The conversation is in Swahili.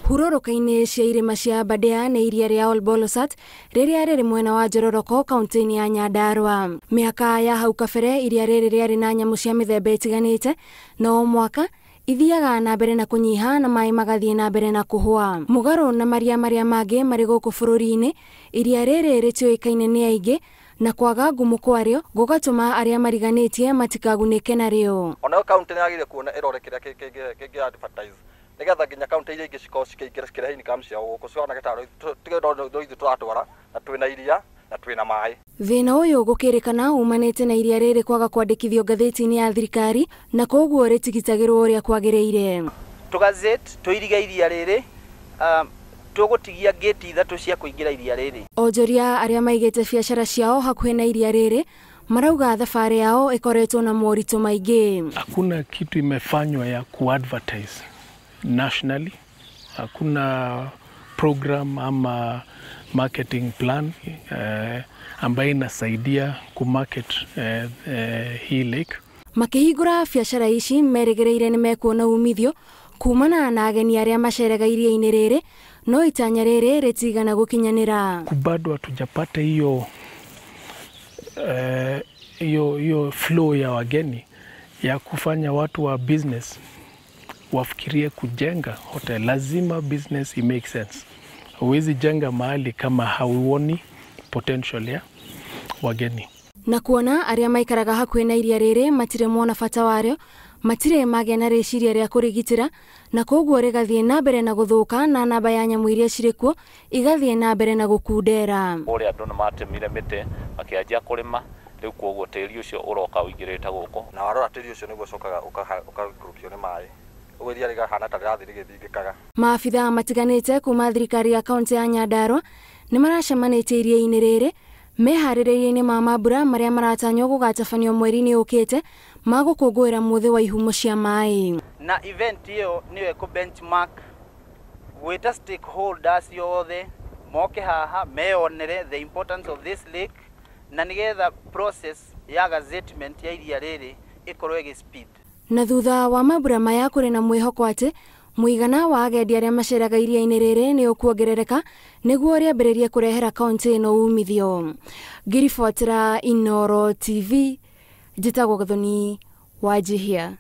Huroroka-ini cia irima cia Badea na iria ria Ol Bolosat riria riri mwena wa Njororoko kaunti-ini ya Nyandarua. Miaka ya hau kabere iria riri riari na nyamu cia mithemba itiganite na o mwaka ithiaga na mbere na kunyiha na maai magathie na mbere na kuhua. Mugaro na maria mangi mari guku bururi-ini iria riri rituikaine ni aingi na kwaga ngumu kwario gugatuma aria mariganitie matikagunike nario. Ona kaunti yagire kuona irore kiria kingi advertise nigetha nginya kaunti iria ingi cikira hini kamcia guku ciona gitaro ithu twatwara na twina iria na twina maai. Thina uyu gukirikana umanite na iria riri kwaga kwandikithio ngathiti-ini ya thirikari na koguo ritigitagirwo uria kwagiriire. Tugazeti tuiriga iria riri tugutigia gate ithatu cia kuingira iria riri. Onjoria aria maigite biacara ciao hakuhi na iria riri marauga thabari yao ikoretwo na moritũ maingi. Hakuna kitu imefanywa ya kuadvertise nationally. Hakuna program ama marketing plan ambayo inasaidia kumarket hii lake. Makihingura biacara ici meregereire ni mekuona umithio kuumana na ageni aria macerega iria-ini riri no itanya riri ritigana gukinyanira. Bado hatujapata hiyo flow ya wageni ya kufanya watu wa business wafikirie kujenga hotel. Lazima business make sense. Huwezi jenga mahali kama hauoni potential ya wageni. Na kuona aria maikaraga hakuhi na iria riri matire mona bata wario, matire magĩa na rĩciria rĩa kũrigitĩra na koguo rigathie na mbere na guthuka na namba ya nyamu iria cirikuo igathie na mbere na gukundera. Ore andu namatemire mite makianjia kurima riu koguo tĩri ucio uroka uingirite guku na warora tĩri ucio niguo cokaga ukagurukio ni maai. Ugeria rigahana ta rirathi rigithingikaga. Maabitha matiganite kuma thirikari ya kaunti ya Nyandarua ni maracemanitie iria-ini riri meharĩrĩria-inĩ ma mambura maria maratanywo gugatabanio mweri-ini ukite ma gukunguira muthi wa ihumo cia maai. Na event hiyo niwe ku benchmark gwita stakeholders yothe moke haha meonere the importance of this lake na nigetha process ya gazettement ya iria riri ikorwo speed. Na thutha wa mambura maya kuri na mwihoko ati muigana wa agendi aria maceraga iria-ini riri ni ukuongerereka niguo riambiririe kurehera kaunti ino umithio. Ngiribuatira Inooro TV, njitagwo Gathoni wa Jihia.